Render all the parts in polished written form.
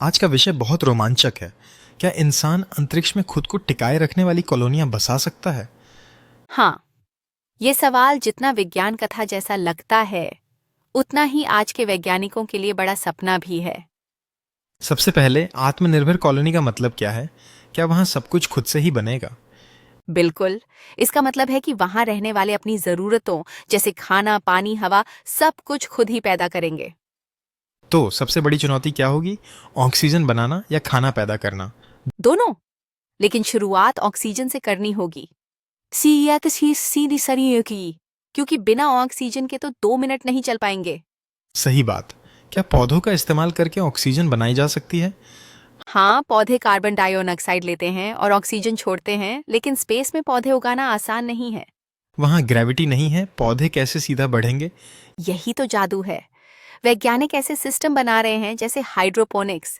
आज का विषय बहुत रोमांचक है। क्या इंसान अंतरिक्ष में खुद को टिकाए रखने वाली कॉलोनियां बसा सकता है? हाँ, ये सवाल जितना विज्ञान कथा जैसा लगता है, उतना ही आज के वैज्ञानिकों के लिए बड़ा सपना भी है। सबसे पहले, आत्मनिर्भर कॉलोनी का मतलब क्या है? क्या वहां सब कुछ खुद से ही बनेगा? बिल्कुल, इसका मतलब है कि वहां रहने वाले अपनी जरूरतों जैसे खाना, पानी, हवा सब कुछ खुद ही पैदा करेंगे। तो सबसे बड़ी चुनौती क्या होगी? ऑक्सीजन बनाना या खाना पैदा करना? दोनों, लेकिन शुरुआत ऑक्सीजन से करनी होगी। सीधी सरी की, क्योंकि बिना ऑक्सीजन के तो 2 मिनट नहीं चल पाएंगे। सही बात। क्या पौधों का इस्तेमाल करके ऑक्सीजन बनाई जा सकती है? हाँ, पौधे कार्बन डाइऑक्साइड लेते हैं और ऑक्सीजन छोड़ते हैं, लेकिन स्पेस में पौधे उगाना आसान नहीं है। वहां ग्रेविटी नहीं है, पौधे कैसे सीधा बढ़ेंगे? यही तो जादू है। वैज्ञानिक ऐसे सिस्टम बना रहे हैं जैसे हाइड्रोपोनिक्स,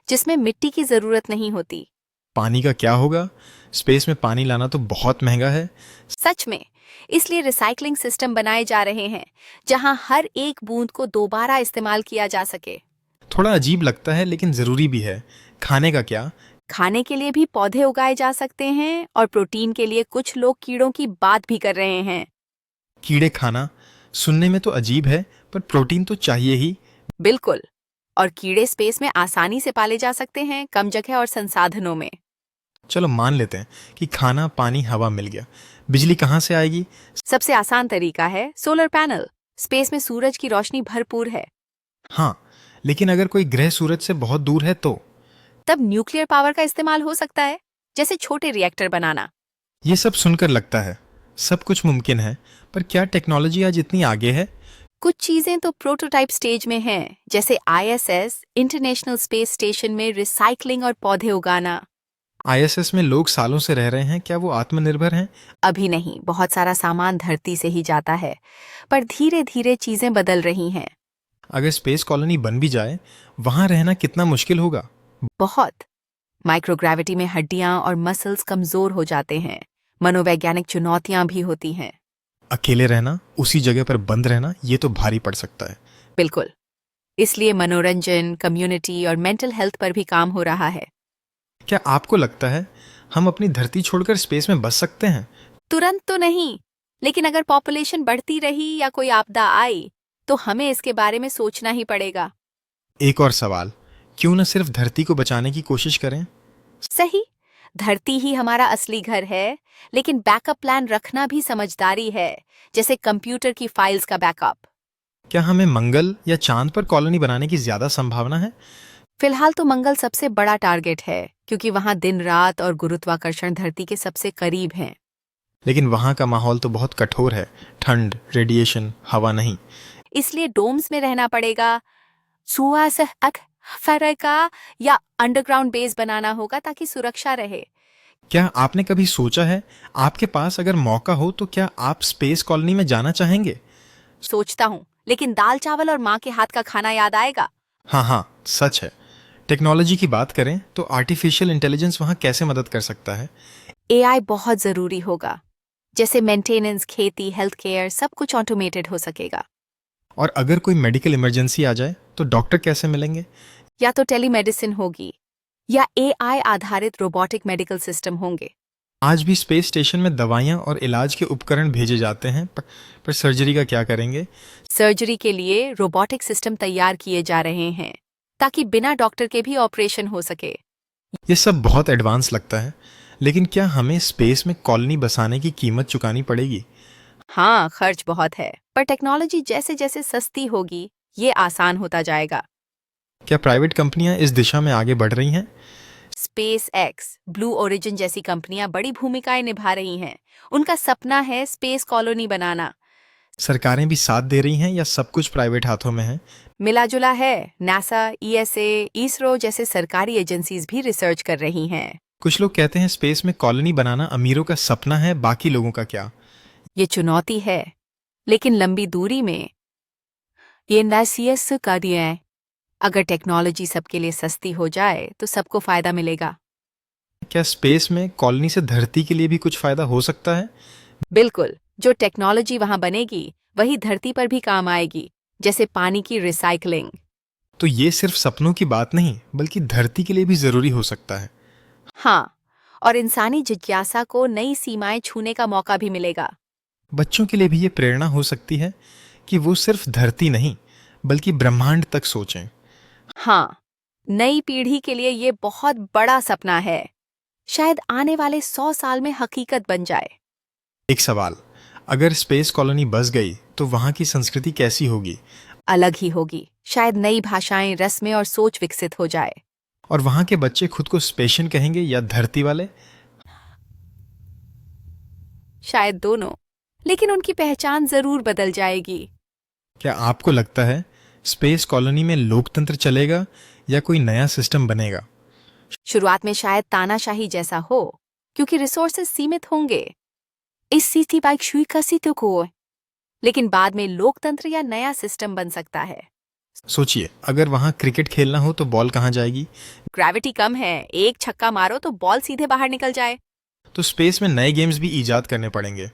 जिसमें मिट्टी की जरूरत नहीं होती। पानी का क्या होगा? स्पेस में पानी लाना तो बहुत महंगा है। सच में, इसलिए रिसाइकलिंग सिस्टम बनाए जा रहे हैं जहां हर एक बूंद को दोबारा इस्तेमाल किया जा सके। थोड़ा अजीब लगता है, लेकिन जरूरी भी है। खाने का क्या? खाने के लिए भी पौधे उगाए जा सकते हैं और प्रोटीन के लिए कुछ लोग कीड़ों की बात भी कर रहे हैं। कीड़े खाना सुनने में तो अजीब है, पर प्रोटीन तो चाहिए ही। बिल्कुल, और कीड़े स्पेस में आसानी से पाले जा सकते हैं, कम जगह और संसाधनों में। चलो मान लेते हैं कि खाना, पानी, हवा मिल गया। बिजली कहाँ से आएगी? सबसे आसान तरीका है सोलर पैनल। स्पेस में सूरज की रोशनी भरपूर है। हाँ, लेकिन अगर कोई ग्रह सूरज से बहुत दूर है तो? तब न्यूक्लियर पावर का इस्तेमाल हो सकता है, जैसे छोटे रिएक्टर बनाना। ये सब सुनकर लगता है सब कुछ मुमकिन है, पर क्या टेक्नोलॉजी आज इतनी आगे है? कुछ चीजें तो प्रोटोटाइप स्टेज में हैं, जैसे आईएसएस इंटरनेशनल स्पेस स्टेशन में रिसाइकलिंग और पौधे उगाना। आईएसएस में लोग सालों से रह रहे हैं, क्या वो आत्मनिर्भर हैं? अभी नहीं, बहुत सारा सामान धरती से ही जाता है, पर धीरे धीरे चीजें बदल रही हैं। अगर स्पेस कॉलोनी बन भी जाए, वहां रहना कितना मुश्किल होगा? बहुत। माइक्रोग्रेविटी में हड्डियां और मसल्स कमजोर हो जाते हैं। मनोवैज्ञानिक चुनौतियां भी होती हैं। अकेले रहना, उसी जगह पर बंद रहना, ये तो भारी पड़ सकता है। बिल्कुल, इसलिए मनोरंजन, कम्युनिटी और मेंटल हेल्थ पर भी काम हो रहा है। क्या आपको लगता है हम अपनी धरती छोड़कर स्पेस में बस सकते हैं? तुरंत तो नहीं, लेकिन अगर पॉपुलेशन बढ़ती रही या कोई आपदा आई, तो हमें इसके बारे में सोचना ही पड़ेगा। एक और सवाल, क्यों न सिर्फ धरती को बचाने की कोशिश करें? सही, धरती ही हमारा असली घर है, लेकिन बैकअप प्लान रखना भी समझदारी है, जैसे कंप्यूटर की फाइल्स का बैकअप। क्या हमें मंगल या चांद पर कॉलोनी बनाने की ज्यादा संभावना है? फिलहाल तो मंगल सबसे बड़ा टारगेट है, क्योंकि वहां दिन रात और गुरुत्वाकर्षण धरती के सबसे करीब हैं। लेकिन वहां का माहौल तो बहुत कठोर है, ठंड, रेडिएशन, हवा नहीं। इसलिए डोम्स में रहना पड़ेगा, फरका या अंडरग्राउंड बेस बनाना होगा ताकि सुरक्षा रहे। क्या आपने कभी सोचा है, आपके पास अगर मौका हो तो क्या आप स्पेस कॉलोनी में जाना चाहेंगे? सोचता हूँ, लेकिन दाल चावल और माँ के हाथ का खाना याद आएगा। हाँ हाँ, सच है। टेक्नोलॉजी की बात करें तो आर्टिफिशियल इंटेलिजेंस वहां कैसे मदद कर सकता है? एआई बहुत जरूरी होगा, जैसे मेंटेनेंस, खेती, हेल्थ केयर, सब कुछ ऑटोमेटेड हो सकेगा। और अगर कोई मेडिकल इमरजेंसी आ जाए तो डॉक्टर कैसे मिलेंगे? या तो टेलीमेडिसिन होगी, या एआई आधारित रोबोटिक मेडिकल सिस्टम होंगे। आज भी स्पेस स्टेशन में दवाइयाँ और इलाज के उपकरण भेजे जाते हैं, पर सर्जरी का क्या करेंगे? सर्जरी के लिए रोबोटिक सिस्टम तैयार किए जा रहे हैं, ताकि बिना डॉक्टर के भी ऑपरेशन हो सके। ये सब बहुत एडवांस लगता है, लेकिन क्या हमें स्पेस में कॉलोनी बसाने की कीमत चुकानी पड़ेगी? हाँ, खर्च बहुत है, पर टेक्नोलॉजी जैसे जैसे सस्ती होगी, ये आसान होता जाएगा। क्या प्राइवेट कंपनियां इस दिशा में आगे बढ़ रही हैं? स्पेस एक्स, ब्लू ओरिजिन जैसी कंपनियां बड़ी भूमिकाएं निभा रही हैं। उनका सपना है स्पेस कॉलोनी बनाना। सरकारें भी साथ दे रही हैं या सब कुछ प्राइवेट हाथों में है? मिला जुला है, नासा, ईएसए, इसरो जैसे सरकारी एजेंसीज भी रिसर्च कर रही हैं। कुछ लोग कहते हैं स्पेस में कॉलोनी बनाना अमीरों का सपना है, बाकी लोगों का क्या? ये चुनौती है, लेकिन लंबी दूरी में ये नासीयस कार्य है। अगर टेक्नोलॉजी सबके लिए सस्ती हो जाए तो सबको फायदा मिलेगा। क्या स्पेस में कॉलोनी से धरती के लिए भी कुछ फायदा हो सकता है? बिल्कुल, जो टेक्नोलॉजी वहां बनेगी वही धरती पर भी काम आएगी, जैसे पानी की रिसाइकलिंग। तो ये सिर्फ सपनों की बात नहीं बल्कि धरती के लिए भी जरूरी हो सकता है। हाँ, और इंसानी जिज्ञासा को नई सीमाएं छूने का मौका भी मिलेगा। बच्चों के लिए भी ये प्रेरणा हो सकती है कि वो सिर्फ धरती नहीं बल्कि ब्रह्मांड तक सोचें। हाँ, नई पीढ़ी के लिए ये बहुत बड़ा सपना है। शायद आने वाले 100 साल में हकीकत बन जाए। एक सवाल, अगर स्पेस कॉलोनी बस गई तो वहाँ की संस्कृति कैसी होगी? अलग ही होगी। शायद नई भाषाएं, रस्में और सोच विकसित हो जाए। और वहाँ के बच्चे खुद को स्पेशियन कहेंगे या धरती वाले? शायद दोनों, लेकिन उनकी पहचान जरूर बदल जाएगी। क्या आपको लगता है स्पेस कॉलोनी में लोकतंत्र चलेगा या कोई नया सिस्टम बनेगा? शुरुआत में शायद तानाशाही जैसा हो, क्योंकि रिसोर्सेज सीमित होंगे। इस सीटी बाइक शुई का सीटों को, लेकिन बाद में लोकतंत्र या नया सिस्टम बन सकता है। सोचिए, अगर वहाँ क्रिकेट खेलना हो तो बॉल कहाँ जाएगी? ग्रेविटी कम है, एक छक्का मारो तो बॉल सीधे बाहर निकल जाए। तो स्पेस में नए गेम्स भी इजाद करने पड़ेंगे।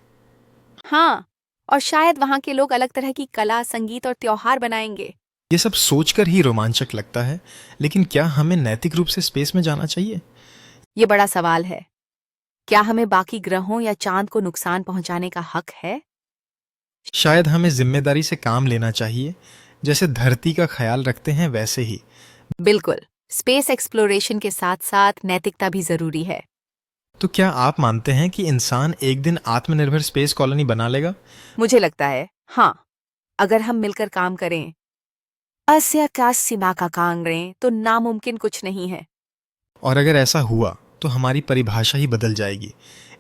हाँ, और शायद वहाँ के लोग अलग तरह की कला, संगीत और त्योहार बनाएंगे। ये सब सोचकर ही रोमांचक लगता है, लेकिन क्या हमें नैतिक रूप से स्पेस में जाना चाहिए? ये बड़ा सवाल है। क्या हमें बाकी ग्रहों या चांद को नुकसान पहुंचाने का हक है? शायद हमें जिम्मेदारी से काम लेना चाहिए, जैसे धरती का ख्याल रखते हैं वैसे ही। बिल्कुल, स्पेस एक्सप्लोरेशन के साथ साथ नैतिकता भी जरूरी है। तो क्या आप मानते हैं कि इंसान एक दिन आत्मनिर्भर स्पेस कॉलोनी बना लेगा? मुझे लगता है हाँ, अगर हम मिलकर काम करें, अस्य का सीमा का काम करें, तो नामुमकिन कुछ नहीं है। और अगर ऐसा हुआ तो हमारी परिभाषा ही बदल जाएगी।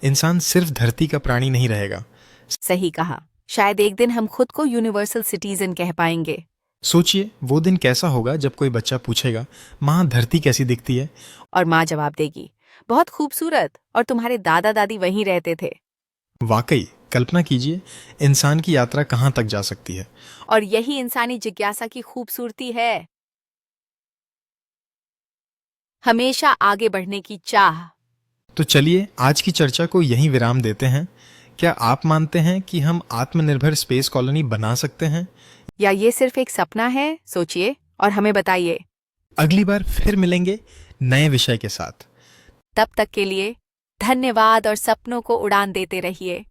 इंसान सिर्फ धरती का प्राणी नहीं रहेगा। सही कहा। शायद एक दिन हम खुद को यूनिवर्सल सिटीजन कह पाएंगे। सोचिए, वो दिन कैसा होगा जब कोई बच्चा पूछेगा, माँ धरती कैसी दिखती है? और माँ जवाब देगी, बहुत खूबसूरत, और तुम्हारे दादा दादी वहीं रहते थे। वाकई, कल्पना कीजिए इंसान की यात्रा कहाँ तक जा सकती है। और यही इंसानी जिज्ञासा की खूबसूरती है, हमेशा आगे बढ़ने की चाह। तो चलिए आज की चर्चा को यहीं विराम देते हैं। क्या आप मानते हैं कि हम आत्मनिर्भर स्पेस कॉलोनी बना सकते हैं, या ये सिर्फ एक सपना है? सोचिए और हमें बताइए। अगली बार फिर मिलेंगे नए विषय के साथ। तब तक के लिए धन्यवाद, और सपनों को उड़ान देते रहिए।